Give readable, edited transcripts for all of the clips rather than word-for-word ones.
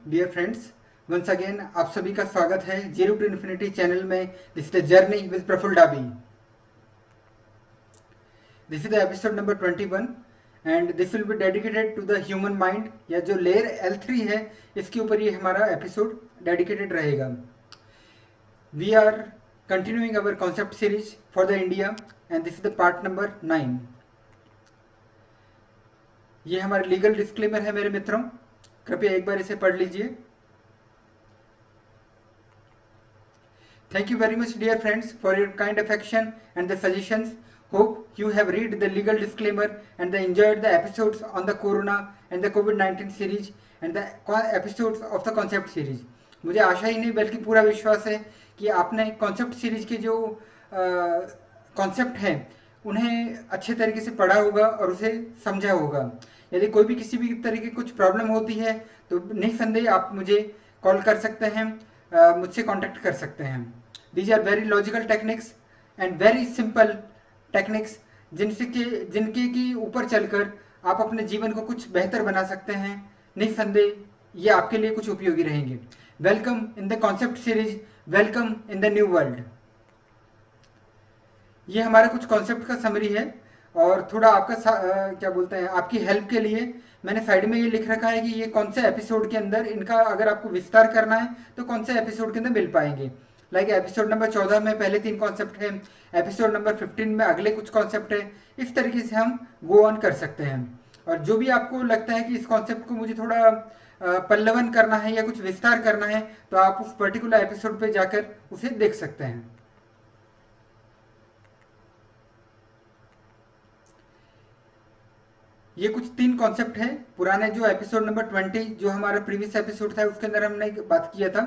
Dear friends, once again आप सभी का स्वागत है जीरो टू इन्फिनिटी चैनल में। This is the journey with Praful Dabi. This is the episode number 21 and this will be dedicated to the human mind, या जो layer L3 है इसके ऊपर ये हमारा एपिसोड डेडिकेटेड रहेगा। We are continuing our concept series for the India and this is the part number 9। ये हमारा लीगल डिस्क्लेमर है मेरे मित्रों, कृपया एक बार इसे पढ़ लीजिए। Thank you very much, dear friends, for your kind affection and the suggestions. Hope you have read the legal disclaimer and enjoyed the episodes on the Corona and the COVID-19 series and the episodes of the concept series. मुझे आशा ही नहीं बल्कि पूरा विश्वास है कि आपने concept series के जो कॉन्सेप्ट हैं उन्हें अच्छे तरीके से पढ़ा होगा और उसे समझा होगा। यदि कोई भी किसी भी तरीके की कुछ प्रॉब्लम होती है तो निसंदेह आप मुझे कॉल कर सकते हैं, मुझसे कांटेक्ट कर सकते हैं। These are very logical techniques and very simple techniques जिनके की ऊपर चलकर आप अपने जीवन को कुछ बेहतर बना सकते हैं। निसंदेह ये आपके लिए कुछ उपयोगी रहेंगे। Welcome in the concept series, welcome in the new world. ये हमारा कुछ कॉन्सेप्ट का समरी है और थोड़ा आपका क्या बोलते हैं, आपकी हेल्प के लिए मैंने साइड में ये लिख रखा है कि ये कौन से एपिसोड के अंदर इनका अगर आपको विस्तार करना है तो कौन से एपिसोड के अंदर मिल पाएंगे। लाइक एपिसोड नंबर 14 में पहले 3 कॉन्सेप्ट है, एपिसोड नंबर 15 में अगले कुछ कॉन्सेप्ट है। इस तरीके से हम गो ऑन कर सकते हैं। और जो भी आपको लगता है कि इस कॉन्सेप्ट को मुझे थोड़ा पल्लवन करना है या कुछ विस्तार करना है तो आप उस पर्टिकुलर एपिसोड पे जाकर उसे देख सकते हैं। ये कुछ 3 कॉन्सेप्ट है पुराने, जो एपिसोड नंबर 20 जो हमारा प्रीवियस एपिसोड था उसके अंदर हमने बात किया था।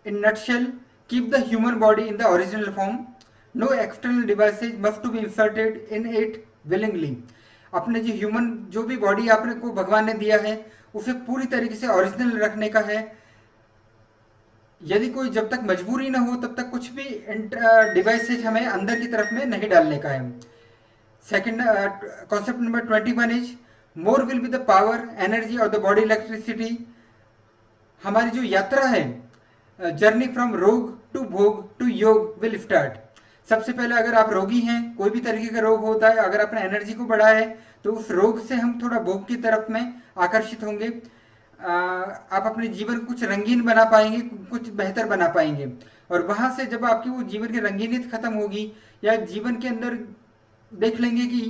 In nutshell, keep the human body in the original form, no external devices must to be inserted in it willingly. अपने जो भी बॉडी आपने को भगवान ने दिया है उसे पूरी तरीके से ओरिजिनल रखने का है। यदि कोई जब तक मजबूरी ना हो तब तक कुछ भी डिवाइसेज हमें अंदर की तरफ में नहीं डालने का है। Second concept number 21 is more will be the power, energy or the body electricity। हमारी जो यात्रा है, जर्नी फ्रॉम रोग टू भोग टू योग विल स्टार्ट। सबसे पहले अगर आप रोगी हैं, कोई भी तरीके का रोग होता है, अगर आपने एनर्जी को बढ़ाया है तो उस रोग से हम थोड़ा भोग की तरफ में आकर्षित होंगे। आप अपने जीवन को कुछ रंगीन बना पाएंगे, कुछ बेहतर बना पाएंगे। और वहां से जब आपकी वो जीवन की रंगीनियत खत्म होगी या जीवन के अंदर देख लेंगे कि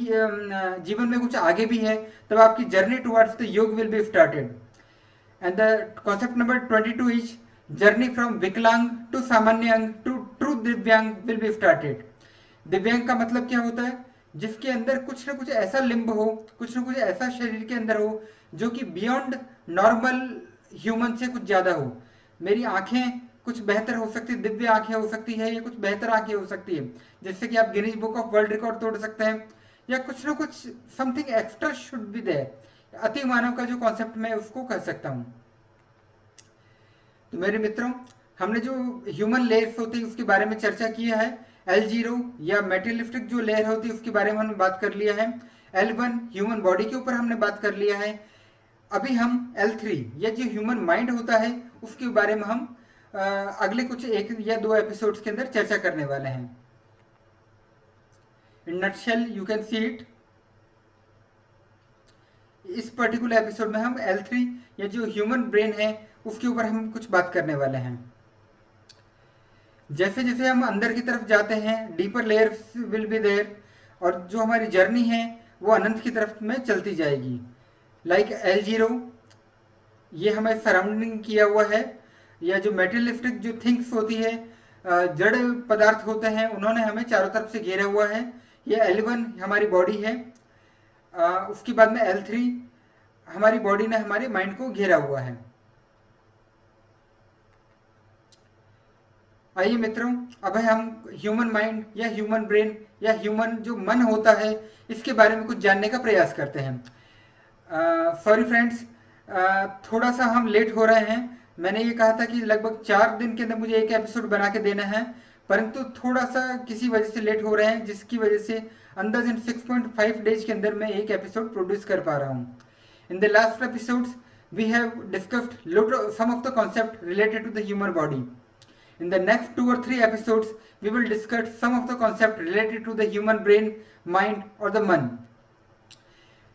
जीवन में कुछ आगे भी है, तब आपकी जर्नी टुवर्ड्स द योग will be started. And the concept number 22 is journey from विकलांग टू सामान्य अंग टू ट्रू दिव्यांग विल बी स्टार्टेड। दिव्यांग का मतलब क्या होता है? जिसके अंदर कुछ ना कुछ ऐसा लिम्ब हो, कुछ ना कुछ ऐसा शरीर के अंदर हो जो कि बियॉन्ड नॉर्मल ह्यूमन से कुछ ज्यादा हो। मेरी आंखें कुछ बेहतर हो सकती है, दिव्य आंखें हो सकती है, या कुछ बेहतर आंखें हो सकती है जिससे कि आप Guinness book of world record तोड़ सकते हैं, या कुछ ना कुछ something extra should be there. अति मानव का जो कॉन्सेप्ट मैं उसको कह सकता हूं। तो मेरे मित्रों, हमने जो ह्यूमन लेयर्स होती है उसके बारे में चर्चा किया है। L0 या मेटेरियलिस्टिक जो लेयर होती है उसके बारे में हमने बात कर लिया है। L1 ह्यूमन बॉडी के ऊपर हमने बात कर लिया है। अभी हम L3 या जो ह्यूमन माइंड होता है उसके बारे में हम अगले कुछ 1 या 2 एपिसोड्स के अंदर चर्चा करने वाले हैं। In nutshell you can see it. इस पर्टिकुलर एपिसोड में हम L3 या जो ह्यूमन ब्रेन है उसके ऊपर हम कुछ बात करने वाले हैं। जैसे जैसे हम अंदर की तरफ जाते हैं deeper layers will be there, और जो हमारी जर्नी है वो अनंत की तरफ में चलती जाएगी। लाइक L0 ये हमें सराउंडिंग किया हुआ है, या जो मेटेरियलिस्टिक जो थिंग्स होती है, जड़ पदार्थ होते हैं, उन्होंने हमें चारों तरफ से घेरा हुआ है। ये L1 हमारी बॉडी है। उसके बाद में L3 हमारी बॉडी ने हमारे माइंड को घेरा हुआ है। आइए मित्रों, अब हम ह्यूमन माइंड या ह्यूमन ब्रेन या ह्यूमन जो मन होता है इसके बारे में कुछ जानने का प्रयास करते हैं। सॉरी फ्रेंड्स, थोड़ा सा हम लेट हो रहे हैं। मैंने ये कहा था कि लगभग 4 दिन के अंदर मुझे एक एपिसोड बना के देना है, परंतु थोड़ा सा किसी वजह से लेट हो रहे हैं, जिसकी वजह से अंदाजन 6.5 डेज के अंदर मैं एक एपिसोड प्रोड्यूस कर पा रहा हूँ। In the last episodes we have discussed some of the concepts related to the human body. In the next 2 or 3 episodes, we will discuss some of the concepts related to the human brain, mind or the मन.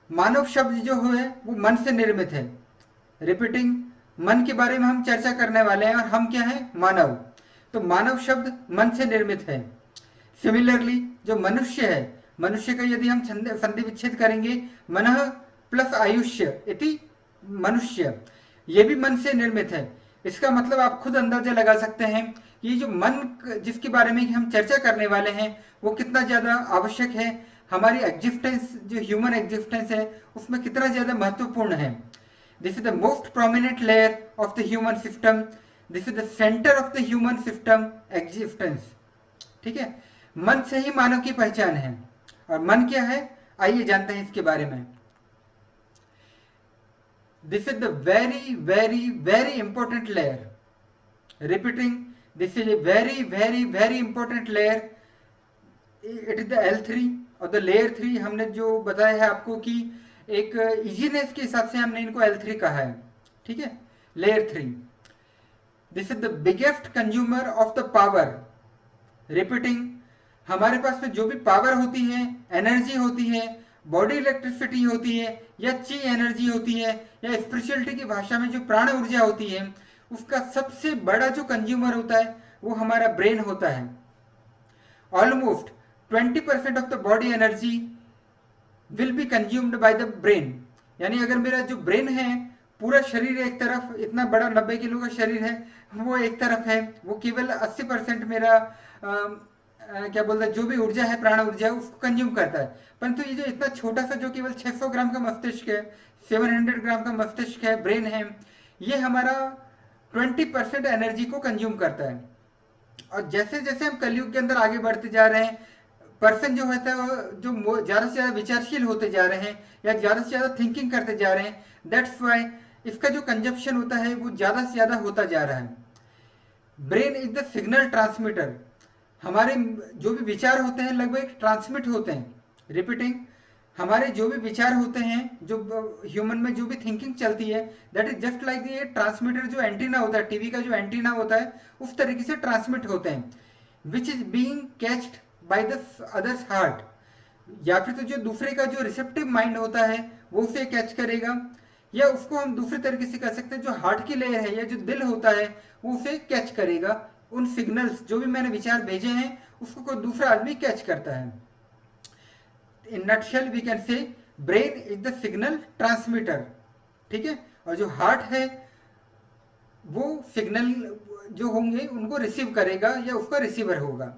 मानव शब्द जो है वो मन से निर्मित है. Repeating, मन के बारे में हम चर्चा करने वाले हैं और हम क्या हैं? मानव. तो मानव शब्द मन से निर्मित है. सिमिलरली जो मनुष्य है, मनुष्य का यदि हम संधि विच्छेद करेंगे, मनः प्लस आयुष्य इति मनुष्य, ये भी मन से निर्मित है. इसका मतलब आप खुद अंदाजा लगा सकते हैं कि जो मन जिसके बारे में हम चर्चा करने वाले हैं वो कितना ज्यादा आवश्यक है, हमारी एग्जिस्टेंस जो ह्यूमन एग्जिस्टेंस है उसमें कितना ज्यादा महत्वपूर्ण है. This is the most prominent layer of the human system. This is the centre of the human system existence. ठीक है, मन से ही मानव की पहचान है. और मन क्या है, आइए जानते हैं इसके बारे में. This is the very, very, very important layer. Repeating, this is a very, very, very important layer. It is the L3 और the layer 3. हमने जो बताया है आपको कि एक इजीनेस के हिसाब से हमने इनको L3 कहा है. ठीक है, layer 3. This is the biggest consumer of the power. Repeating, हमारे पास में जो भी पावर होती है, एनर्जी होती है, बॉडी इलेक्ट्रिसिटी होती है या ची एनर्जी होती है या स्पिरिचुअलिटी की भाषा में जो प्राण ऊर्जा होती है, उसका सबसे बड़ा जो कंज्यूमर होता है वो हमारा ब्रेन होता है. Almost 20% of the body energy will be consumed by the brain. यानी अगर मेरा जो ब्रेन है, पूरा शरीर एक तरफ, इतना बड़ा 90 किलो का शरीर है, वो एक तरफ है, वो केवल 80% मेरा क्या बोलते हैं जो भी ऊर्जा है, प्राण ऊर्जा है, उसको कंज्यूम करता है. परंतु ये जो इतना छोटा सा जो केवल 600 ग्राम का मस्तिष्क है, 700 ग्राम का मस्तिष्क है, ब्रेन है, ये हमारा 20% एनर्जी को कंज्यूम करता है. और जैसे जैसे हम कलयुग के अंदर आगे बढ़ते जा रहे हैं, पर्सन जो होता है जो ज्यादा से ज्यादा विचारशील होते जा रहे हैं या ज्यादा से ज्यादा थिंकिंग करते जा रहे हैं, दैट्स वाई इसका जो कंजप्शन होता है वो ज्यादा से ज्यादा होता जा रहा है. Brain is the signal transmitter. हमारे जो भी विचार होते हैं लगभग ट्रांसमिट होते हैं. रिपीटिंग, हमारे जो भी विचार होते हैं, जो ह्यूमन में जो भी थिंकिंग चलती है, दैट इज जस्ट लाइक ये ट्रांसमीटर जो एंटीना होता है, टीवी का जो एंटीना होता है, उस तरीके से ट्रांसमिट होते हैं. Which is being catched by the others heart. या फिर तो जो दूसरे का जो रिसेप्टिव माइंड होता है वो उसे कैच करेगा, या उसको हम दूसरे तरीके से कह सकते हैं जो हार्ट की लेयर है या जो दिल होता है वो उसे कैच करेगा. उन सिग्नल्स जो भी मैंने विचार भेजे हैं उसको कोई दूसरा आदमी कैच करता है. In nutshell we can say brain is the signal transmitter. ठीक है, और जो हार्ट है वो सिग्नल जो होंगे उनको रिसीव करेगा या उसका रिसीवर होगा.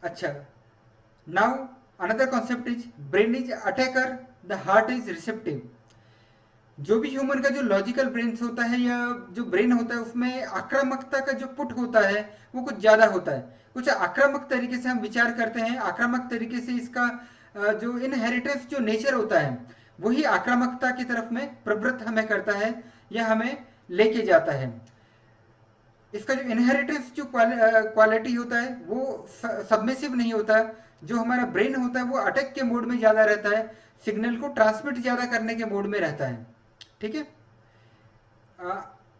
अच्छा, now another concept is brain is attacker, the heart is receptive. जो भी ह्यूमन का जो लॉजिकल ब्रेन होता है या जो ब्रेन होता है उसमें आक्रामकता का जो पुट होता है वो कुछ ज्यादा होता है. कुछ आक्रामक तरीके से हम विचार करते हैं, आक्रामक तरीके से इसका जो इनहेरिटेंस जो नेचर होता है वही आक्रामकता की तरफ में प्रवृत्त हमें करता है या हमें लेके जाता है. इसका जो इनहेरिटेंस जो क्वालिटी होता है वो सबमिसिव नहीं होता. जो हमारा ब्रेन होता है वो अटैक के मोड में ज्यादा रहता है, सिग्नल को ट्रांसमिट ज्यादा करने के मोड में रहता है. ठीक है,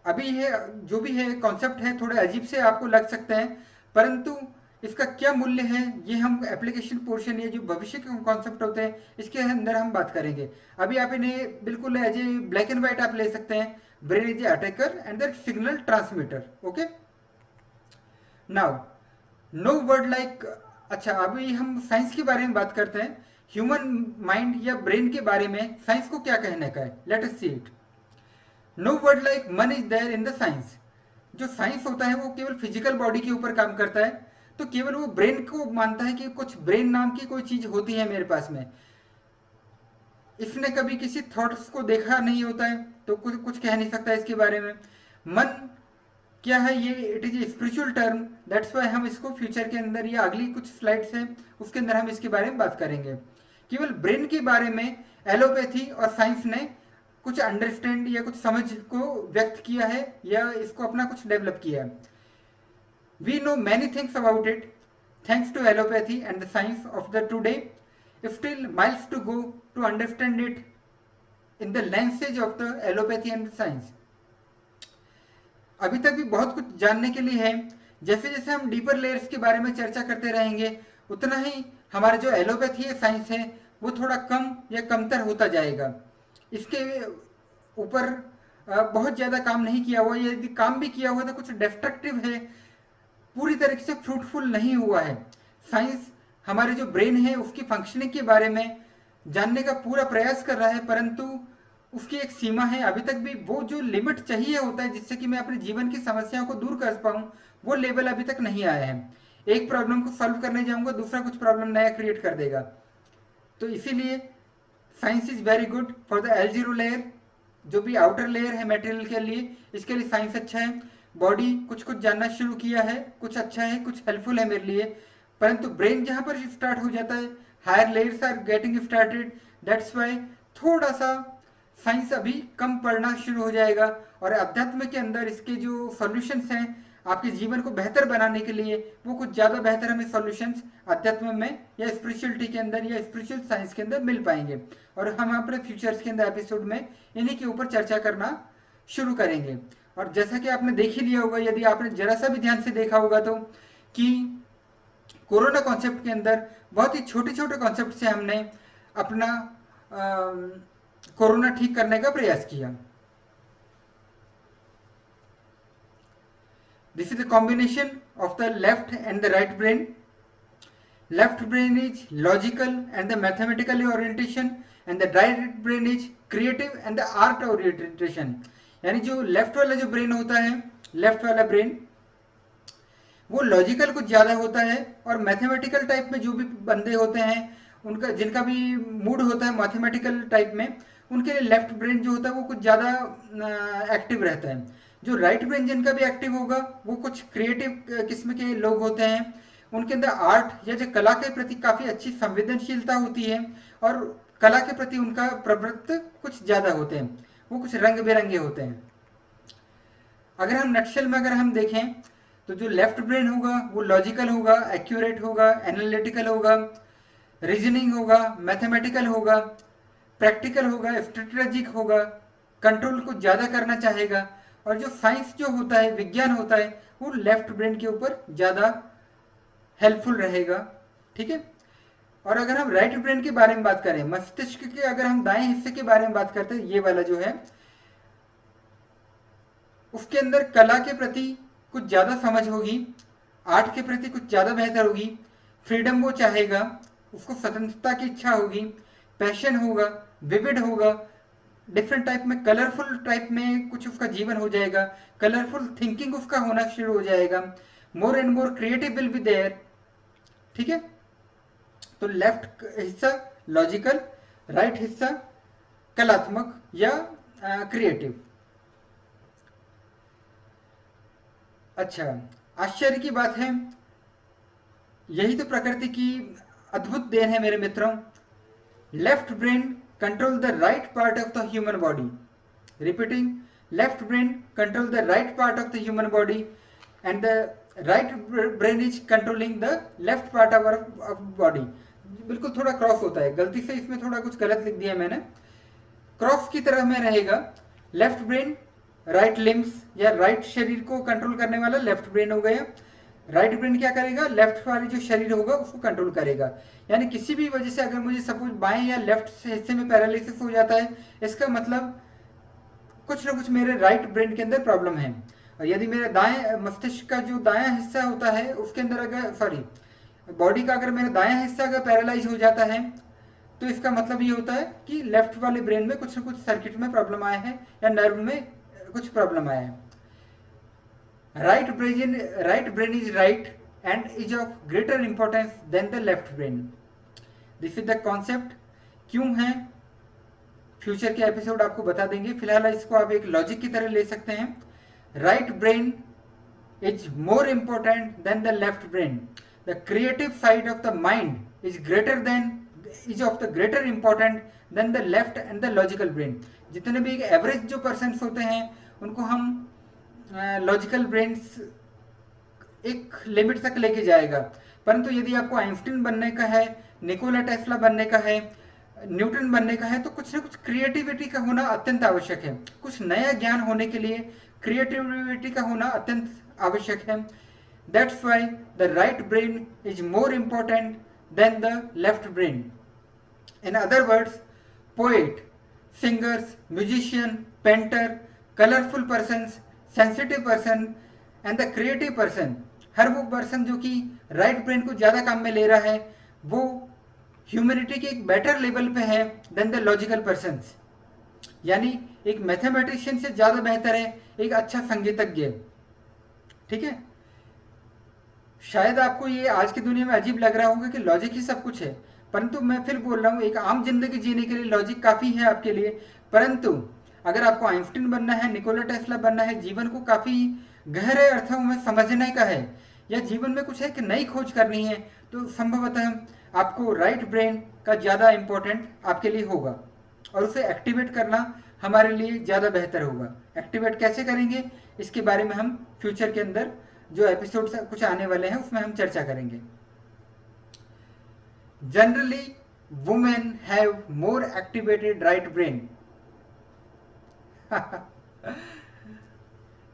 अभी ये जो भी है कॉन्सेप्ट है थोड़े अजीब से आपको लग सकते हैं, परंतु इसका क्या मूल्य है ये हम एप्लीकेशन पोर्शन या जो भविष्य के कॉन्सेप्ट होते हैं इसके अंदर हम बात करेंगे. अभी आप इन्हें बिल्कुल as a black and white आप ले सकते हैं. Brain is a attacker and the signal transmitter. Okay, now no word like. अच्छा, अभी हम साइंस के बारे में बात करते हैं. ह्यूमन माइंड या ब्रेन के बारे में साइंस को क्या कहने का है, let us see it. No word like man is there in the science. जो साइंस होता है वो केवल फिजिकल बॉडी के ऊपर काम करता है, तो केवल वो ब्रेन को मानता है कि कुछ ब्रेन नाम की कोई चीज होती है मेरे पास में. इसने कभी किसी थॉट्स को देखा नहीं होता है तो कुछ कह नहीं सकता इसके बारे में. मन क्या है ये, it is a spiritual term. That's why हम इसको फ्यूचर के अंदर या अगली कुछ स्लाइड्स हैं उसके अंदर हम इसके बारे में बात करेंगे. केवल ब्रेन के बारे में एलोपैथी और साइंस ने कुछ अंडरस्टैंड या कुछ समझ को व्यक्त किया है या इसको अपना कुछ डेवलप किया है. We know many things about it thanks to allopathy and the science of the today. Still miles to go to understand it in the lenses of the allopathy and science. अभी तक भी बहुत कुछ जानने के लिए है। जैसे जैसे हम डीपर लेयर्स के बारे में चर्चा करते रहेंगे उतना ही हमारा जो एलोपैथी है, साइंस है, वो थोड़ा कम या कमतर होता जाएगा। इसके ऊपर बहुत ज़्यादा काम नहीं किया हुआ, यदि काम भी किया हुआ तो कुछ डिस्ट्रक्टिव है, पूरी तरीके से फ्रूटफुल नहीं हुआ है। साइंस हमारे जो ब्रेन है उसकी फंक्शनिंग के बारे में जानने का पूरा प्रयास कर रहा है, परंतु उसकी एक सीमा है। अभी तक भी वो जो लिमिट चाहिए होता है जिससे कि मैं अपने जीवन की समस्याओं को दूर कर पाऊँ, वो लेवल अभी तक नहीं आया है। एक प्रॉब्लम को सॉल्व करने जाऊंगा, दूसरा कुछ प्रॉब्लम नया क्रिएट कर देगा। तो इसीलिए science is very good for the L0 layer, जो भी आउटर लेयर है मटेरियल के लिए, इसके लिए साइंस अच्छा है। बॉडी कुछ कुछ जानना शुरू किया है, कुछ अच्छा है, कुछ हेल्पफुल है मेरे लिए, परंतु ब्रेन जहां पर स्टार्ट हो जाता है, higher layers are getting started, that's why थोड़ा सा साइंस अभी कम पढ़ना शुरू हो जाएगा। और अध्यात्म के अंदर इसके जो सॉल्यूशंस हैं आपके जीवन को बेहतर बनाने के लिए, वो कुछ ज़्यादा बेहतर हमें सॉल्यूशंस अध्यात्म में या स्पिरिचुअलिटी के अंदर या स्पिरिचुअल साइंस के अंदर मिल पाएंगे। और हम अपने फ्यूचर्स के अंदर एपिसोड में इन्हीं के ऊपर चर्चा करना शुरू करेंगे। और जैसा कि आपने देख ही लिया होगा, यदि आपने जरा सा भी ध्यान से देखा होगा तो, कि कोरोना कॉन्सेप्ट के अंदर बहुत ही छोटे छोटे कॉन्सेप्ट से हमने अपना कोरोना ठीक करने का प्रयास किया। This is a combination of the left and the right brain. Left brain is logical and the mathematically orientation, and the right brain is creative and the art orientation. यानी जो लेफ्ट वाला जो brain होता है, left वाला brain वो logical कुछ ज़्यादा होता है, और मैथमेटिकल टाइप में जो भी बंदे होते हैं उनका जिनका भी मूड होता है मैथमेटिकल टाइप में, उनके लिए लेफ्ट ब्रेन जो होता है वो कुछ ज़्यादा एक्टिव रहता है। जो राइट ब्रेन जिनका भी एक्टिव होगा वो कुछ क्रिएटिव किस्म के लोग होते हैं, उनके अंदर आर्ट या जो कला के प्रति काफ़ी अच्छी संवेदनशीलता होती है, और कला के प्रति उनका प्रवृत्ति कुछ ज़्यादा होते हैं, वो कुछ रंग बिरंगे होते हैं। अगर हम नक्शल में अगर हम देखें तो जो लेफ्ट ब्रेन होगा वो लॉजिकल होगा, एक्यूरेट होगा, एनालिटिकल होगा, रीजनिंग होगा, मैथमेटिकल होगा, प्रैक्टिकल होगा, स्ट्रेटेजिक होगा, कंट्रोल को ज़्यादा करना चाहेगा। और जो साइंस जो होता है, विज्ञान होता है, वो लेफ्ट ब्रेन के ऊपर ज़्यादा हेल्पफुल रहेगा। ठीक है। और अगर हम राइट ब्रेन के बारे में बात करें, मस्तिष्क के अगर हम दाएं हिस्से के बारे में बात करते हैं, ये वाला जो है, उसके अंदर कला के प्रति कुछ ज़्यादा समझ होगी, आर्ट के प्रति कुछ ज़्यादा बेहतर होगी, फ्रीडम वो चाहेगा, उसको स्वतंत्रता की इच्छा होगी, पैशन होगा, विविड होगा, डिफरेंट टाइप में कलरफुल टाइप में कुछ उसका जीवन हो जाएगा, कलरफुल थिंकिंग उसका होना शुरू हो जाएगा, more and more creative will be there. ठीक है। तो लेफ्ट हिस्सा लॉजिकल, राइट हिस्सा कलात्मक या क्रिएटिव। अच्छा, आश्चर्य की बात है, यही तो प्रकृति की अद्भुत देन है मेरे मित्रों। Left brain control the right part of the human body. Repeating, left brain control the right part of the human body and the right brain is controlling the left part of body. बिल्कुल थोड़ा cross होता है, गलती से इसमें थोड़ा कुछ गलत लिख दिया मैंने, क्रॉस की तरह में रहेगा। लेफ्ट ब्रेन राइट लिम्स या राइट शरीर को कंट्रोल करने वाला लेफ्ट ब्रेन हो गया। राइट ब्रेन क्या करेगा, लेफ्ट वाली जो शरीर होगा उसको कंट्रोल करेगा। यानी किसी भी वजह से अगर मुझे सपोज बाएं या लेफ्ट हिस्से में पैरालिसिस हो जाता है, इसका मतलब कुछ ना कुछ मेरे राइट ब्रेन के अंदर प्रॉब्लम है। और यदि मेरे दाएं मस्तिष्क का जो दायां हिस्सा होता है उसके अंदर अगर बॉडी का अगर मेरा दायां हिस्सा अगर पैरालाइज हो जाता है, तो इसका मतलब ये होता है कि लेफ्ट वाले ब्रेन में कुछ ना कुछ सर्किट में प्रॉब्लम आया है या नर्व में कुछ प्रॉब्लम आया है। Right brain is right and is of greater importance than the left brain. This is the concept. क्यों है, फ्यूचर के एपिसोड आपको बता देंगे, फिलहाल इसको आप एक लॉजिक की तरह ले सकते हैं। Right brain is more important than the left brain. The creative side of the mind is of the greater important than the left and the logical brain. जितने भी एवरेज जो पर्सन होते हैं उनको हम लॉजिकल ब्रेन्स एक limit तक लेके जाएगा, परंतु यदि आपको आइंस्टीन बनने का है, निकोला टेस्ला बनने का है, न्यूटन बनने का है तो कुछ ना कुछ क्रिएटिविटी का होना अत्यंत आवश्यक है। कुछ नया ज्ञान होने के लिए क्रिएटिविटी का होना अत्यंत आवश्यक है। That's why the right brain is more important then the left brain. In other words, poet, singers, musician, painter, colorful persons, sensitive person and the creative person, हर वो पर्सन जो कि राइट ब्रेन को ज़्यादा काम में ले रहा है वो ह्यूमैनिटी के एक बेटर लेवल पे है देन द लॉजिकल पर्सन्स। यानी एक मैथमेटिशियन से ज़्यादा बेहतर है एक अच्छा संगीतज्ञ। ठीक है, शायद आपको ये आज की दुनिया में अजीब लग रहा होगा कि लॉजिक ही सब कुछ है, परंतु मैं फिर बोल रहा हूँ एक आम जिंदगी जीने के लिए लॉजिक काफ़ी है आपके लिए। परंतु अगर आपको आइंस्टीन बनना है, निकोला टेस्ला बनना है, जीवन को काफ़ी गहरे अर्थों में समझने का है या जीवन में कुछ एक नई खोज करनी है तो संभवतः आपको राइट ब्रेन का ज़्यादा इम्पोर्टेंट आपके लिए होगा और उसे एक्टिवेट करना हमारे लिए ज़्यादा बेहतर होगा। एक्टिवेट कैसे करेंगे इसके बारे में हम फ्यूचर के अंदर जो एपिसोड कुछ आने वाले हैं उसमें हम चर्चा करेंगे। Generally women have more activated right brain.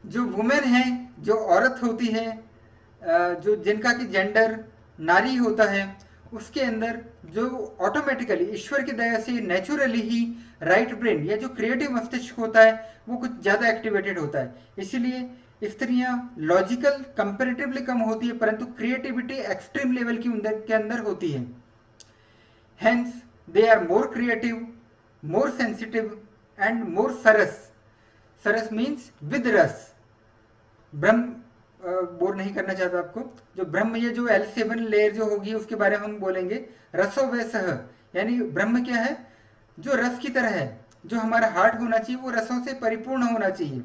जो वुमेन है, जो औरत होती है, जो जिनका कि जेंडर नारी होता है, उसके अंदर जो ऑटोमेटिकली ईश्वर की दया से नेचुरली ही राइट ब्रेन या जो क्रिएटिव मस्तिष्क होता है वो कुछ ज़्यादा एक्टिवेटेड होता है। इसीलिए स्त्रियां लॉजिकल कंपेरेटिवली कम होती है परंतु क्रिएटिविटी एक्सट्रीम लेवल के अंदर होती है। Hence they are more creative, more sensitive and more सरस। सरस मीन्स विद रस। ब्रह्म बोर नहीं करना चाहता आपको, जो ब्रह्म ये जो L7 लेयर जो होगी उसके बारे में हम बोलेंगे। रसो व सह, यानी ब्रह्म क्या है, जो रस की तरह है, जो हमारा हार्ट होना चाहिए वो रसों से परिपूर्ण होना चाहिए।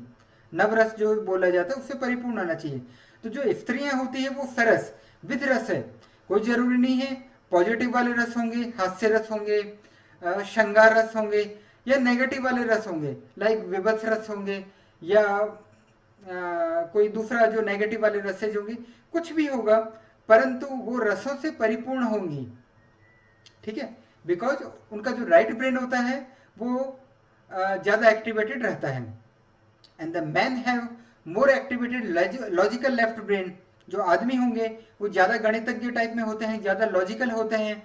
नवरस जो बोला जाता है उससे परिपूर्ण होना चाहिए। तो जो स्त्रियां होती है वो सरस विद रस है। कोई जरूरी नहीं है पॉजिटिव वाले रस होंगे, हास्य रस होंगे, श्रृंगार रस होंगे या नेगेटिव वाले रस होंगे लाइक विभत्स रस होंगे या कोई दूसरा जो नेगेटिव वाले रसेज होंगी, कुछ भी होगा परंतु वो रसों से परिपूर्ण होंगी। ठीक है, बिकॉज उनका जो राइट ब्रेन होता है वो ज़्यादा एक्टिवेटेड रहता है। And the man have more activated logical left brain. जो आदमी होंगे वो ज़्यादा गणितज्ञ टाइप में होते हैं, ज़्यादा लॉजिकल होते हैं।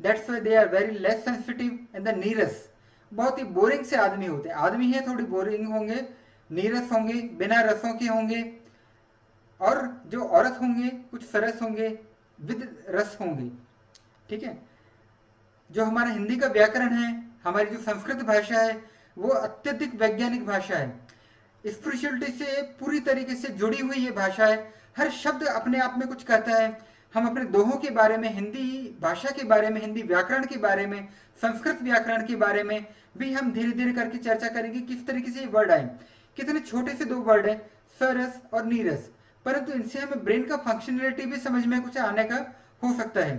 That's why they are very less sensitive and the नीरस। बहुत ही बोरिंग से आदमी होते हैं, आदमी है थोड़ी बोरिंग होंगे, नीरस होंगे, बिना रसों के होंगे। और जो औरत होंगे कुछ सरस होंगे, विद रस होंगे। ठीक है, जो हमारा हिंदी का व्याकरण है, हमारी जो संस्कृत भाषा है वो अत्यधिक वैज्ञानिक भाषा है। स्पिरिचुअलिटी से पूरी तरीके से जुड़ी हुई ये भाषा है। हर शब्द अपने आप में कुछ कहता है। हम अपने दोहों के बारे में, हिंदी भाषा के बारे में, हिंदी व्याकरण के बारे में, संस्कृत व्याकरण के बारे में भी हम धीरे धीरे करके चर्चा करेंगे किस तरीके से ये वर्ड आए। कितने छोटे से दो वर्ड है, सरस और नीरस, परंतु इनसे हमें ब्रेन का फंक्शनलिटी भी समझ में कुछ आने का हो सकता है।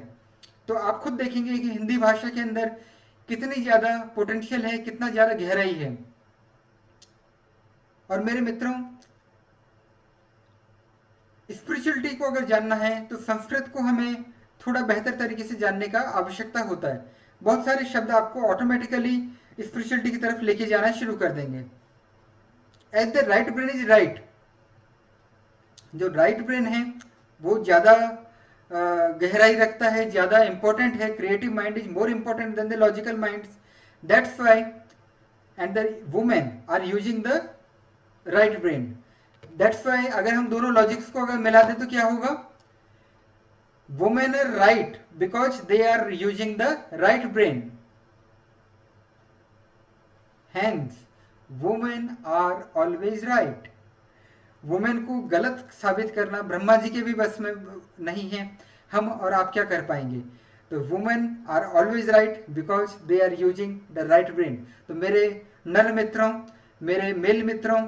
तो आप खुद देखेंगे कि हिंदी भाषा के अंदर कितनी ज़्यादा पोटेंशियल है, कितना ज़्यादा गहराई है। और मेरे मित्रों, स्पिरिचुअलिटी को अगर जानना है तो संस्कृत को हमें थोड़ा बेहतर तरीके से जानने का आवश्यकता होता है। बहुत सारे शब्द आपको ऑटोमेटिकली स्पिरिचुअलिटी की तरफ लेके जाना शुरू कर देंगे। As the right brain is right, जो राइट ब्रेन है वो ज़्यादा गहराई रखता है, ज़्यादा इंपॉर्टेंट है। Creative mind is more important than the logical mind. That's why and the women are using the right brain. That's why अगर हम दोनों लॉजिक्स को अगर मिला दें तो क्या होगा, women are right because they are using the right brain. Hence women are always right. Women को गलत साबित करना ब्रह्मा जी के भी बस में नहीं है, हम और आप क्या कर पाएंगे। तो women are always right because they are using the right brain. तो मेरे नर मित्रों, मेरे मेल मित्रों,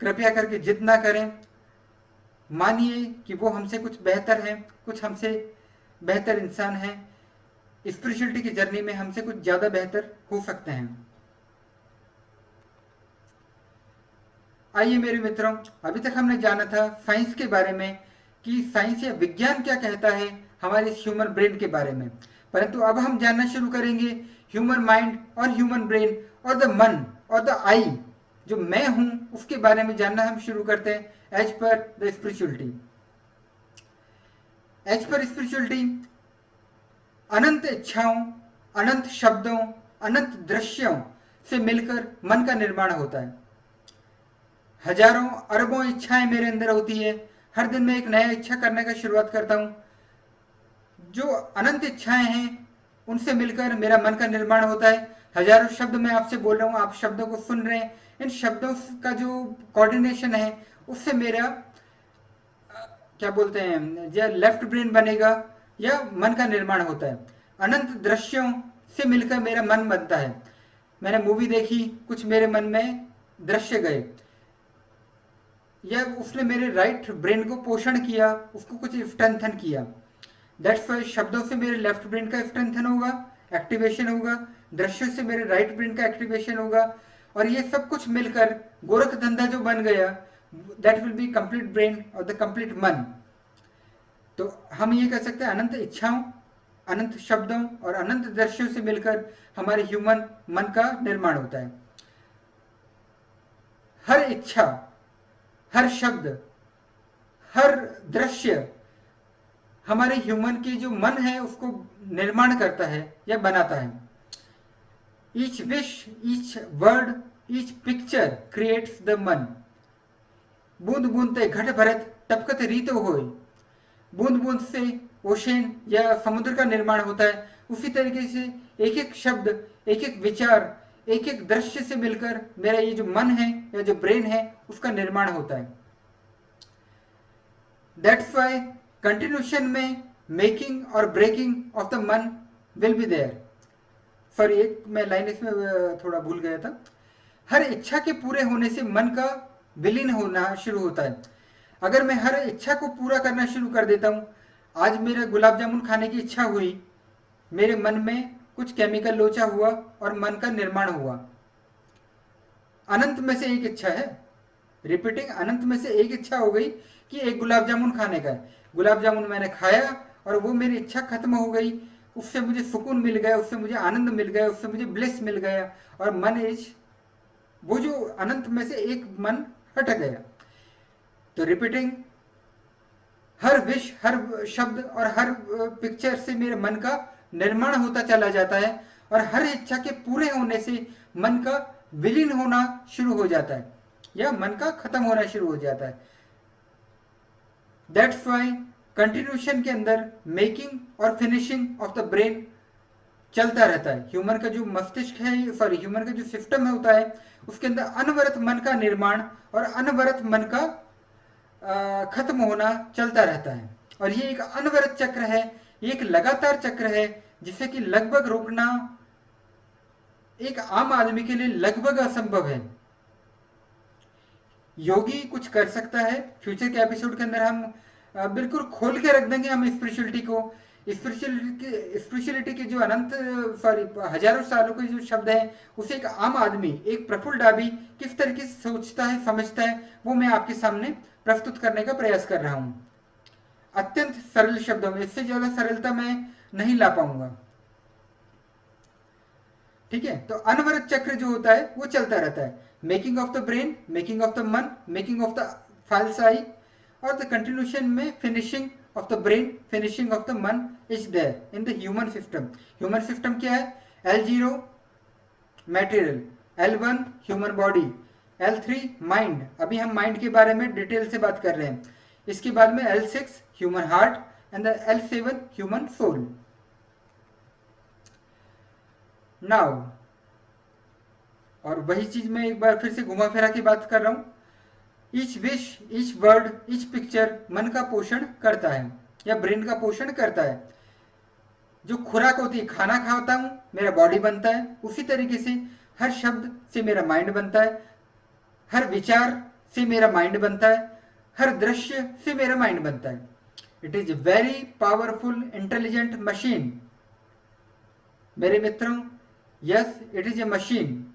कृपया करके जिद ना करें, मानिए कि वो हमसे कुछ बेहतर हैं, कुछ हमसे बेहतर इंसान हैं, स्पिरिचुअलिटी की जर्नी में हमसे कुछ ज़्यादा बेहतर हो सकते हैं। आइए मेरे मित्रों, अभी तक हमने जाना था साइंस के बारे में कि साइंस या विज्ञान क्या कहता है हमारे ह्यूमन ब्रेन के बारे में। परंतु अब हम जानना शुरू करेंगे ह्यूमन माइंड और ह्यूमन ब्रेन और द मन और द आई, जो मैं हूं उसके बारे में जानना हम शुरू करते हैं as per the spirituality. As per spirituality, अनंत इच्छाओं, अनंत शब्दों, अनंत दृश्यों से मिलकर मन का निर्माण होता है। हजारों अरबों इच्छाएं मेरे अंदर होती है, हर दिन मैं एक नया इच्छा करने का शुरुआत करता हूं। जो अनंत इच्छाएं हैं उनसे मिलकर मेरा मन का निर्माण होता है। हजारों शब्द मैं आपसे बोल रहा हूं, आप शब्दों को सुन रहे हैं, इन शब्दों का जो कोऑर्डिनेशन है उससे मेरा क्या बोलते हैं, या लेफ्ट ब्रेन बनेगा या मन का निर्माण होता है। अनंत दृश्यों से मिलकर मेरा मन बनता है। मैंने मूवी देखी, कुछ मेरे मन में दृश्य गए, या उसने मेरे राइट ब्रेन को पोषण किया, उसको कुछ स्ट्रेंथन किया। दैट्स वाई शब्दों से मेरे लेफ्ट ब्रेन का स्ट्रेंथन होगा, एक्टिवेशन होगा, दृश्यों से मेरे राइट ब्रेन का एक्टिवेशन होगा, और ये सब कुछ मिलकर गोरख धंधा जो बन गया, that will B complete brain और द कंप्लीट मन। तो हम ये कह सकते हैं अनंत इच्छाओं, अनंत शब्दों और अनंत दृश्यों से मिलकर हमारे ह्यूमन मन का निर्माण होता है। हर इच्छा, हर शब्द, हर दृश्य हमारे ह्यूमन की जो मन है उसको निर्माण करता है या बनाता है। Each wish, each word, each picture creates the मन। बूंद बूंद ते घट भरत टपकत रीतो होय। बूंद बूंद से ओशन या समुद्र का निर्माण होता है। उसी तरीके से एक एक शब्द, एक एक विचार, एक एक दृश्य से मिलकर मेरा ये जो मन है या जो ब्रेन है उसका निर्माण होता है। दैट्स वाई कंटिन्यूशन में मेकिंग और ब्रेकिंग ऑफ द मन विल बी देयर। सॉरी, एक मैं लाइन इसमें थोड़ा भूल गया था। हर इच्छा के पूरे होने से मन का विलीन होना शुरू होता है। अगर मैं हर इच्छा को पूरा करना शुरू कर देता हूँ, आज मेरा गुलाब जामुन खाने की इच्छा हुई, मेरे मन में कुछ केमिकल लोचा हुआ और मन का निर्माण हुआ। अनंत में से एक इच्छा है, रिपीटिंग, अनंत में से एक इच्छा हो गई कि एक गुलाब जामुन खाने का है। गुलाब जामुन मैंने खाया और वो मेरी इच्छा खत्म हो गई, उससे मुझे सुकून मिल गया, उससे मुझे आनंद मिल गया, उससे मुझे ब्लिस मिल गया, और मन इज, वो जो अनंत में से एक मन हट गया। तो रिपीटिंग, हर विश, हर शब्द और हर पिक्चर से मेरे मन का निर्माण होता चला जाता है, और हर इच्छा के पूरे होने से मन का विलीन होना शुरू हो जाता है या मन का खत्म होना शुरू हो जाता है। दैट्स वाई कंटिन्यूशन के अंदर मेकिंग और फिनिशिंग ऑफ द ब्रेन चलता रहता है। ह्यूमन का जो मस्तिष्क है, सॉरी, ह्यूमन का जो सिस्टम है होता है, उसके अंदर अनवरत मन का निर्माण और अनवरत मन का खत्म होना चलता रहता है। और ये एक अनवरत चक्र है, एक लगातार चक्र है, जिसे कि लगभग रोकना एक आम आदमी के लिए लगभग असंभव है। योगी कुछ कर सकता है। फ्यूचर के एपिसोड के अंदर हम बिल्कुल खोल के रख देंगे हम स्पिरिचुअलिटी को। स्पिरिचुअलिटी के जो अनंत, सॉरी, हजारों सालों के जो शब्द हैं, उसे एक आम आदमी, एक प्रफुल्ल डाबी किस तरीके से सोचता है, समझता है, वो मैं आपके सामने प्रस्तुत करने का प्रयास कर रहा हूं अत्यंत सरल शब्दों में। इससे ज्यादा सरलता मैं नहीं ला पाऊंगा, ठीक है। तो अनवरत चक्र जो होता है वो चलता रहता है। Making of the brain, making of the man, making of the false I, और द कंटिन्यूशन में finishing of the brain, finishing of the man is there in the human system. Human system क्या है? L0 material, L1 human body, L3 mind. अभी हम mind के बारे में detail से बात कर रहे हैं। इसके बाद में L6 human heart and L7 human soul. Now, और वही चीज मैं एक बार फिर से घुमा फिरा की बात कर रहा हूं। Each wish, each word, each picture मन का पोषण करता है या ब्रेन का पोषण करता है। जो खुराक होती है, खाना खाता हूं मेरा बॉडी बनता है, उसी तरीके से हर शब्द से मेरा माइंड बनता है, हर विचार से मेरा माइंड बनता है, हर दृश्य से मेरा माइंड बनता है। It is very powerful intelligent machine मेरे मित्रों। Yes, it is a machine.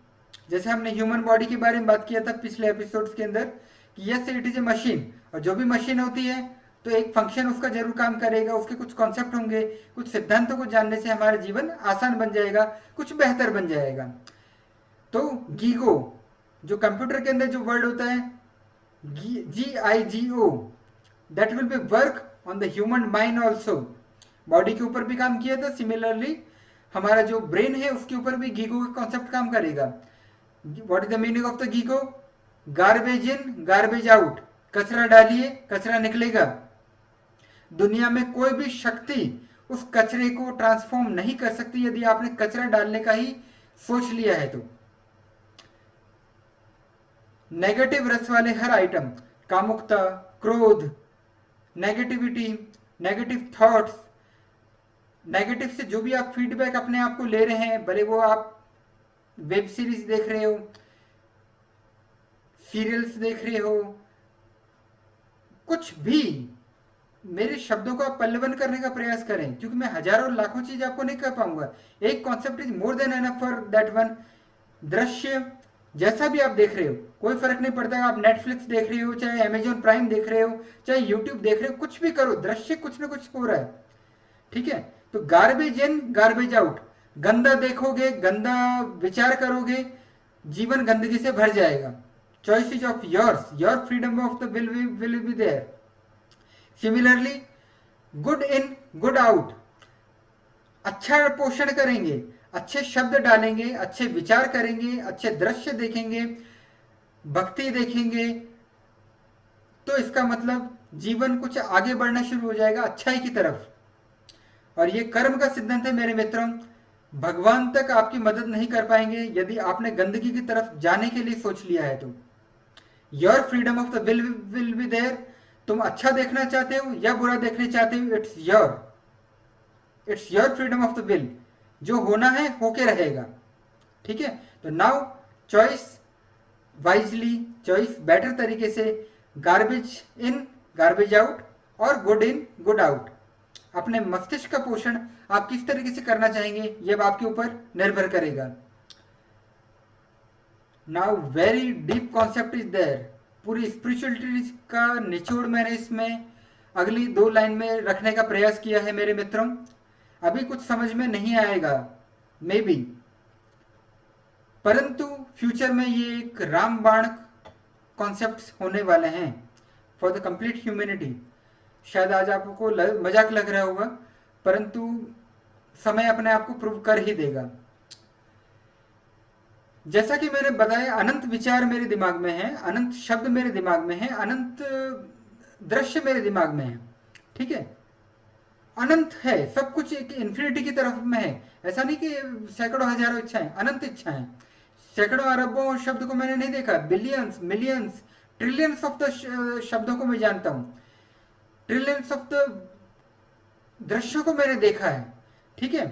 जैसे हमने ह्यूमन बॉडी के बारे में बात किया था पिछले एपिसोड्स के अंदर कि yes, it is a machine, और जो भी मशीन होती है तो एक फंक्शन उसका जरूर काम करेगा, उसके कुछ कॉन्सेप्ट होंगे, कुछ सिद्धांतों को जानने से हमारा जीवन आसान बन जाएगा, कुछ बेहतर बन जाएगा। तो गीगो, जो कंप्यूटर के अंदर जो वर्ड होता है GIGO, that will B work on the human mind also. Body के ऊपर भी काम किया था, सिमिलरली हमारा जो ब्रेन है उसके ऊपर भी गीगो का कॉन्सेप्ट काम करेगा। What is the meaning of the GIGO? Garbage in garbage out, कचरा डालिए कचरा निकलेगा। दुनिया में कोई भी शक्ति उस कचरे को ट्रांसफॉर्म नहीं कर सकती यदि आपने कचरा डालने का ही सोच लिया है तो। नेगेटिव रस वाले हर आइटम, कामुकता, क्रोध, नेगेटिविटी, नेगेटिव थॉट्स, नेगेटिव से जो भी आप फीडबैक अपने आप को ले रहे हैं, भले वो आप वेब सीरीज देख रहे हो, सीरियल्स देख रहे हो, कुछ भी, मेरे शब्दों का पल्लवन करने का प्रयास करें, क्योंकि मैं हजारों लाखों चीज आपको नहीं कर पाऊंगा। एक concept is more than enough for that one. दृश्य जैसा भी आप देख रहे हो, कोई फर्क नहीं पड़ता, आप नेटफ्लिक्स देख रहे हो, चाहे अमेजोन प्राइम देख रहे हो, चाहे यूट्यूब देख रहे हो, कुछ भी करो, दृश्य कुछ ना कुछ हो रहा है, ठीक है। तो गार्बेज इन गार्बेज आउट, गंदा देखोगे, गंदा विचार करोगे, जीवन गंदगी से भर जाएगा। Choice is of yours, your freedom of the will be there. Similarly good in good out, अच्छा पोषण करेंगे, अच्छे शब्द डालेंगे, अच्छे विचार करेंगे, अच्छे दृश्य देखेंगे, भक्ति देखेंगे, तो इसका मतलब जीवन कुछ आगे बढ़ना शुरू हो जाएगा अच्छाई की तरफ। और ये कर्म का सिद्धांत है मेरे मित्रों। भगवान तक आपकी मदद नहीं कर पाएंगे यदि आपने गंदगी की तरफ जाने के लिए सोच लिया है तो। Your freedom of the will be there. तुम अच्छा देखना चाहते हो या बुरा देखना चाहते हो, it's your freedom of the will. जो होना है होके रहेगा, ठीक है। तो now choice wisely, choice better तरीके से, गार्बेज इन गार्बेज आउट और गुड इन गुड आउट। अपने मस्तिष्क का पोषण आप किस तरीके से करना चाहेंगे ये अब आपके ऊपर निर्भर करेगा। Now very deep concept is there. पूरी स्पिरिचुअलिटी का निचोड़ मैंने इसमें अगली 2 लाइन में रखने का प्रयास किया है मेरे मित्रों। अभी कुछ समझ में नहीं आएगा मे बी, परंतु फ्यूचर में ये एक रामबाण कॉन्सेप्ट्स होने वाले हैं फॉर द कंप्लीट ह्यूमैनिटी। शायद आज आपको मजाक लग रहा होगा, परंतु समय अपने आप को प्रूव कर ही देगा। जैसा कि मैंने बताया, अनंत विचार मेरे दिमाग में है, अनंत शब्द मेरे दिमाग में है, अनंत दृश्य मेरे दिमाग में है, ठीक है। अनंत है सब कुछ, एक इन्फिनिटी की तरफ में है। ऐसा नहीं कि सैकड़ों हजारों इच्छाएं, अनंत इच्छाएं। सैकड़ों अरबों शब्द को मैंने नहीं देखा, billions millions trillions of the शब्दों को मैं जानता हूं, ट्रिलियंस ऑफ द दृश्यों को मैंने देखा है, ठीक है।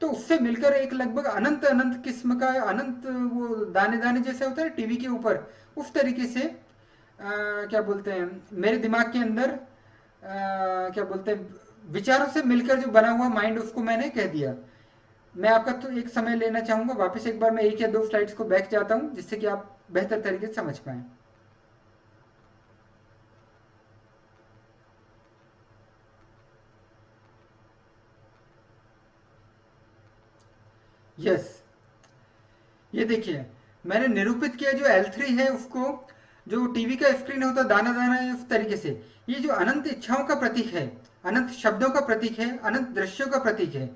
तो उससे मिलकर एक लगभग अनंत अनंत किस्म का अनंत, वो दाने दाने जैसे होता है टीवी के ऊपर, उस तरीके से क्या बोलते हैं मेरे दिमाग के अंदर क्या बोलते हैं विचारों से मिलकर जो बना हुआ माइंड, उसको मैंने कह दिया। मैं आपका तो एक समय लेना चाहूंगा, वापस एक बार मैं 1 या 2 स्लाइड्स को बैक जाता हूं जिससे कि आप बेहतर तरीके से समझ पाए। यस, ये देखिए मैंने निरूपित किया जो L3 है उसको, जो टीवी का स्क्रीन होता है दाना दाना है, उस तरीके से ये जो अनंत इच्छाओं का प्रतीक है, अनंत शब्दों का प्रतीक है, अनंत दृश्यों का प्रतीक है।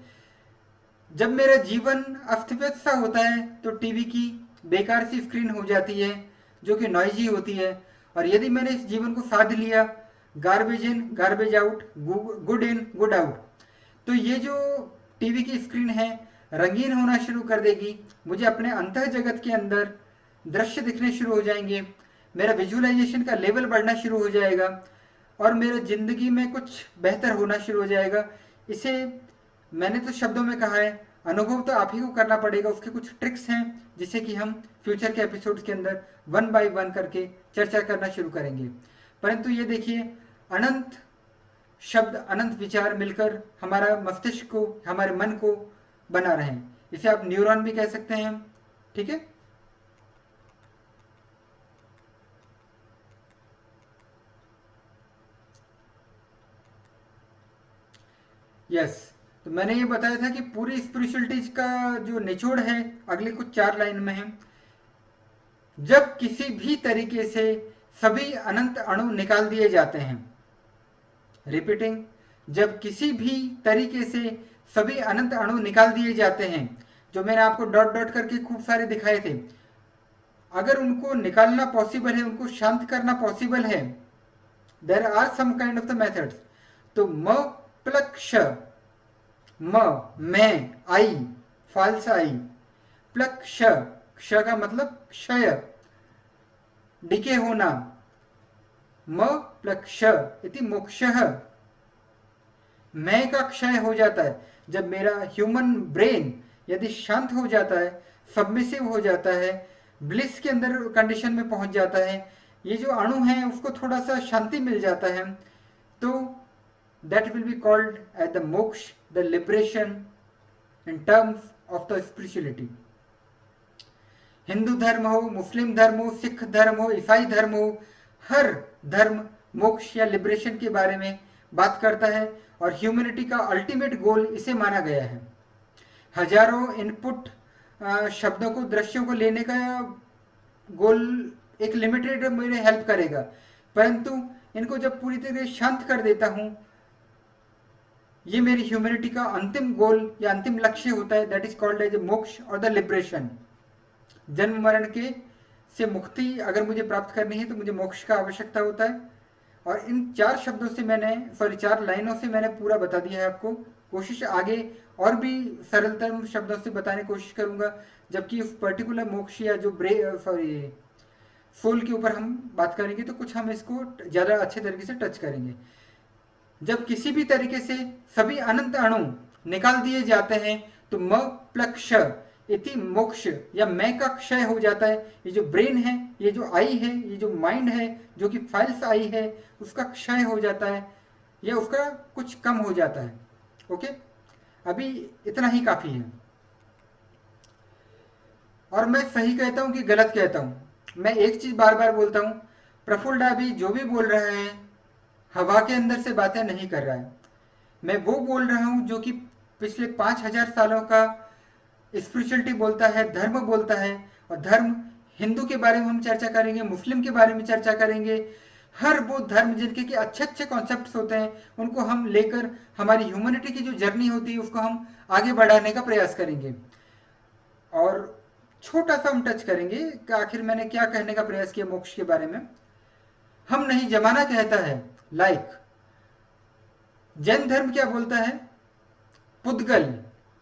जब मेरा जीवन अस्त व्यस्त सा होता है तो टीवी की बेकार सी स्क्रीन हो जाती है जो कि नॉइजी होती है, और यदि मैंने इस जीवन को साध लिया, garbage in garbage out, good in good out, तो ये जो टीवी की स्क्रीन है रंगीन होना शुरू कर देगी, मुझे अपने अंतः जगत के अंदर दृश्य दिखने शुरू हो जाएंगे, मेरा विजुअलाइजेशन का लेवल बढ़ना शुरू हो जाएगा और मेरे जिंदगी में कुछ बेहतर होना शुरू हो जाएगा। इसे मैंने तो शब्दों में कहा है, अनुभव तो आप ही को करना पड़ेगा। उसके कुछ ट्रिक्स हैं जिसे कि हम फ्यूचर के एपिसोड्स के अंदर 1 बाय 1 करके चर्चा करना शुरू करेंगे। परंतु ये देखिए, अनंत शब्द अनंत विचार मिलकर हमारा मस्तिष्क को, हमारे मन को बना रहे हैं। इसे आप न्यूरॉन भी कह सकते हैं, ठीक है। यस, तो मैंने ये बताया था कि पूरी स्पिरिचुअलिटीज का जो निचोड़ है अगली कुछ 4 लाइन में है। जब किसी भी तरीके से सभी अनंत अणु निकाल दिए जाते हैं, रिपीटिंग, जब किसी भी तरीके से सभी अनंत अणु निकाल दिए जाते हैं, जो मैंने आपको डॉट डॉट करके खूब सारे दिखाए थे, अगर उनको निकालना पॉसिबल है, उनको शांत करना पॉसिबल है, there are some kind of the methods. तो म प्लस क्ष, म मैं, आई, फाल्स आई, प्लस क्ष, क्ष का मतलब क्षय, डिके होना, म प्लस क्ष इति मोक्षः। मैं का क्षय हो जाता है जब मेरा ह्यूमन ब्रेन यदि शांत हो जाता है, सबमिसिव हो जाता है, ब्लिस के अंदर कंडीशन में पहुंच जाता है, ये जो अणु है उसको थोड़ा सा शांति मिल जाता है, तो that will be called as the moksha, the liberation in terms of the spirituality. Hindu धर्म हो, मुस्लिम धर्म हो, सिख धर्म हो, ईसाई धर्म हो, हर धर्म मोक्ष या लिबरेशन के बारे में बात करता है और ह्यूमैनिटी का अल्टीमेट गोल इसे माना गया है। हजारों इनपुट शब्दों को, दृश्यों को लेने का गोल एक लिमिटेड मेरे हेल्प करेगा, परंतु इनको जब पूरी तरह शांत कर देता हूं, ये मेरी ह्यूमैनिटी का अंतिम गोल या अंतिम लक्ष्य होता है, दैट इज कॉल्ड एज मोक्ष और द लिबरेशन। जन्म मरण के से मुक्ति अगर मुझे प्राप्त करनी है तो मुझे मोक्ष का आवश्यकता होता है। और इन 4 शब्दों से मैंने, सॉरी 4 लाइनों से मैंने पूरा बता दिया है आपको। कोशिश आगे और भी सरलतम शब्दों से बताने की कोशिश करूंगा, जबकि उस पर्टिकुलर मोक्ष या जो सॉरी सोल के ऊपर हम बात करेंगे तो कुछ हम इसको ज़्यादा अच्छे तरीके से टच करेंगे। जब किसी भी तरीके से सभी अनंत अणु निकाल दिए जाते हैं तो म प्लस क्ष इति मोक्ष या मैं का क्षय हो जाता है। ये जो ब्रेन है, ये जो आई है, ये जो माइंड है, जो कि फाइल्स आई है, उसका क्षय हो जाता है या उसका कुछ कम हो जाता है। ओके, अभी इतना ही काफी है। और मैं सही कहता हूं कि गलत कहता हूं? मैं एक चीज बार बार बोलता हूं, प्रफुल्ल डाबी जो भी बोल रहा है हवा के अंदर से बातें नहीं कर रहा है। मैं वो बोल रहा हूं जो कि पिछले 5000 सालों का स्पिरिचुअलिटी बोलता है, धर्म बोलता है। और धर्म, हिंदू के बारे में हम चर्चा करेंगे, मुस्लिम के बारे में चर्चा करेंगे, हर वो धर्म जिनके के अच्छे अच्छे कॉन्सेप्ट्स होते हैं उनको हम लेकर हमारी ह्यूमैनिटी की जो जर्नी होती है उसको हम आगे बढ़ाने का प्रयास करेंगे। और छोटा सा हम टच करेंगे कि आखिर मैंने क्या कहने का प्रयास किया मोक्ष के बारे में। हम नहीं, जमाना कहता है, लाइक जैन धर्म क्या बोलता है, पुद्गल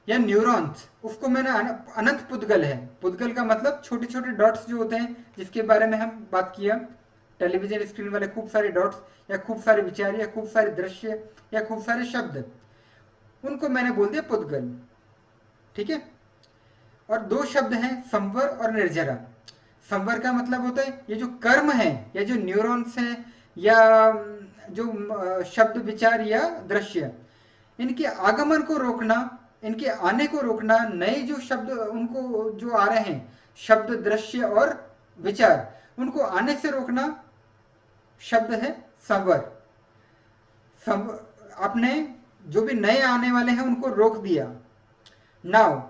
या न्यूरॉन्स, उसको मैंने अनंत पुद्गल है। पुद्गल का मतलब छोटे छोटे डॉट्स जो होते हैं, जिसके बारे में हम बात किया, टेलीविजन स्क्रीन वाले खूब सारे डॉट्स या खूब सारे विचार या खूब सारे दृश्य या खूब सारे शब्द, उनको मैंने बोल दिया पुद्गल। ठीक है। और 2 शब्द हैं, संवर और निर्जरा। संवर का मतलब होता है ये जो कर्म है या जो न्यूरॉन्स है या जो शब्द विचार या दृश्य, इनके आगमन को रोकना, इनके आने को रोकना, नए जो शब्द उनको जो आ रहे हैं, शब्द दृश्य और विचार, उनको आने से रोकना शब्द है संवर। आपने जो भी नए आने वाले हैं उनको रोक दिया। नाउ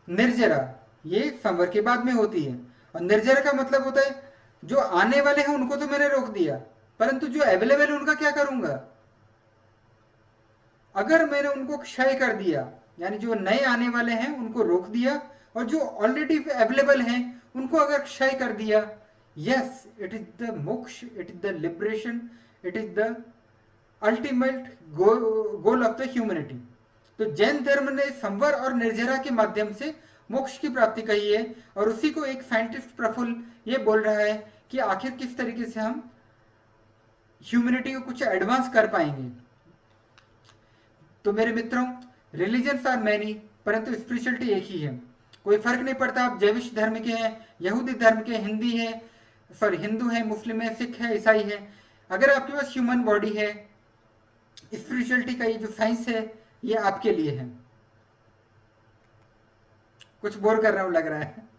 निर्जरा, ये संवर के बाद में होती है। और निर्जरा का मतलब होता है जो आने वाले हैं उनको तो मैंने रोक दिया, परंतु जो अवेलेबल है उनका क्या करूंगा? अगर मैंने उनको क्षय कर दिया, यानी जो नए आने वाले हैं उनको रोक दिया, और जो ऑलरेडी अवेलेबल हैं उनको अगर क्षय कर दिया, यस, इट इज द मोक्ष, it is the liberation, it is the ultimate goal of the humanity. तो जैन धर्म ने संवर और निर्जरा के माध्यम से मोक्ष की प्राप्ति कही है, और उसी को एक साइंटिस्ट प्रफुल्ल ये बोल रहा है कि आखिर किस तरीके से हम ह्यूमैनिटी को कुछ एडवांस कर पाएंगे। तो मेरे मित्रों, रिलीजन्स आर मैनी, परंतु स्पिरिचुअलिटी एक ही है। कोई फर्क नहीं पड़ता आप जैविश धर्म के हैं, यहूदी धर्म के, हिंदू है, मुस्लिम है, सिख है, ईसाई है। अगर आपके पास ह्यूमन बॉडी है, स्पिरिचुअलिटी का ये जो साइंस है ये आपके लिए है। कुछ बोर कर रहा हूं लग रहा है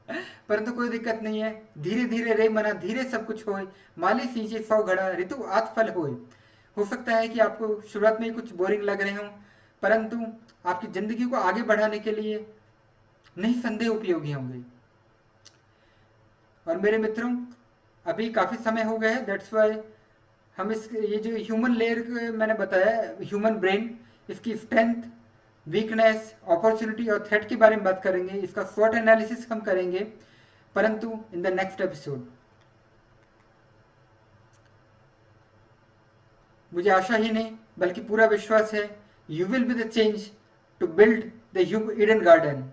परंतु कोई दिक्कत नहीं है। धीरे धीरे रे मना धीरे सब कुछ होए, माली सींचे 100 घड़ा ऋतु आत फल होए। हो सकता है कि आपको शुरुआत में ही कुछ बोरिंग लग रहे हो, परंतु आपकी जिंदगी को आगे बढ़ाने के लिए निसंदेह उपयोगी होंगे। और मेरे मित्रों, अभी काफ़ी समय हो गया है, दैट्स वाई हम ये जो ह्यूमन लेयर मैंने बताया, ह्यूमन ब्रेन, इसकी स्ट्रेंथ, वीकनेस, अपॉर्चुनिटी और थ्रेट के बारे में बात करेंगे। इसका स्वॉट एनालिसिस हम करेंगे, परंतु इन द नेक्स्ट एपिसोड। मुझे आशा ही नहीं बल्कि पूरा विश्वास है, you will be the change to build the Eden garden.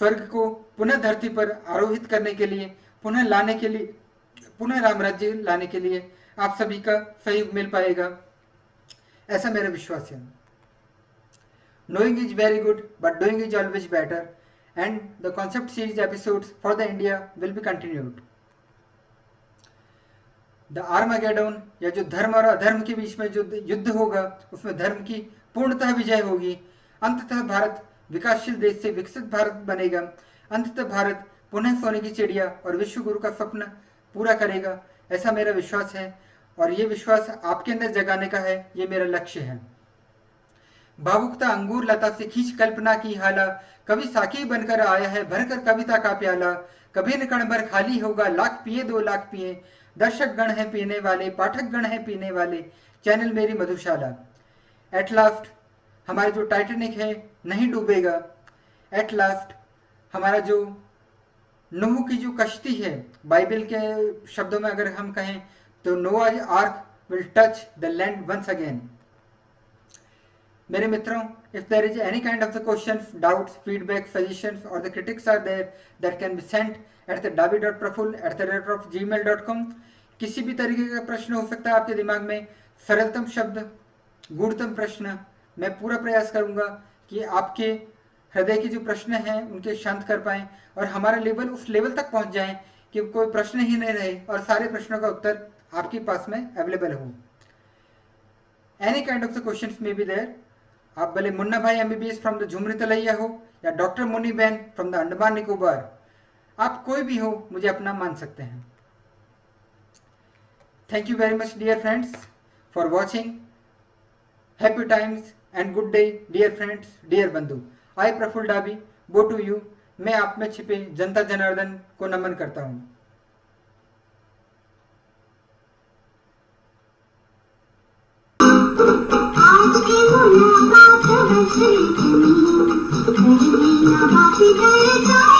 स्वर्ग को पुनः धरती पर आरोहित करने के लिए, पुनः लाने के लिए, पुनः राम राज्य लाने के लिए आप सभी का सहयोग मिल पाएगा, ऐसा मेरा विश्वास है। Knowing is very good, but doing is always better, and the concept series episodes for the India will be continued. The Armageddon, या जो धर्म और अधर्म के बीच में जो युद्ध होगा, उसमें धर्म की पूर्णतः विजय होगी। अंततः भारत विकासशील देश से विकसित भारत बनेगा। अंततः भारत पुनः सोने की चिड़िया और विश्व गुरु का स्वप्न पूरा करेगा, ऐसा मेरा विश्वास है। और ये विश्वास आपके अंदर जगाने का है, ये मेरा लक्ष्य है। भावुकता अंगूर लता से खींच कल्पना की हाला, कभी साकी बनकर आया है भरकर कविता का प्याला। कभी न कण भर खाली होगा, लाख पिए 2 लाख पिए। दर्शक गण है पीने वाले, पाठक गण है पीने वाले, चैनल मेरी मधुशाला। एट लास्ट हमारा जो टाइटैनिक है नहीं डूबेगा। एट लास्ट हमारा जो नूह की जो कश्ती है, बाइबल के शब्दों में अगर हम कहें तो Noah's ark will touch the land once again. मेरे मित्रों, if there is any kind of the questions, doubts, feedback, suggestions or the critics are there that can be sent at the davi.praful@gmail.com। किसी भी तरीके का प्रश्न हो सकता है आपके दिमाग में, सरलतम शब्द, गूढ़तम प्रश्न, मैं पूरा प्रयास करूंगा कि आपके हृदय के जो प्रश्न हैं उनके शांत कर पाएं और हमारा लेवल उस लेवल तक पहुंच जाए कि कोई प्रश्न ही नहीं रहे और सारे प्रश्नों का उत्तर आपके पास में अवेलेबल हो। Any kind of the questions may be there. आप भले Munna Bhai MBBS from the Jhumri Telaiya हो या डॉक्टर मुन्नी बहन फ्रॉम द अंडमान निकोबार, आप कोई भी हो, मुझे अपना मान सकते हैं। Thank you very much dear friends for watching. Happy times and good day dear friends, dear बंधु। आई प्रफुल्ल डाबी बो टू यू। मैं आप में छिपे जनता जनार्दन को नमन करता हूँ। आज की मुलाकात है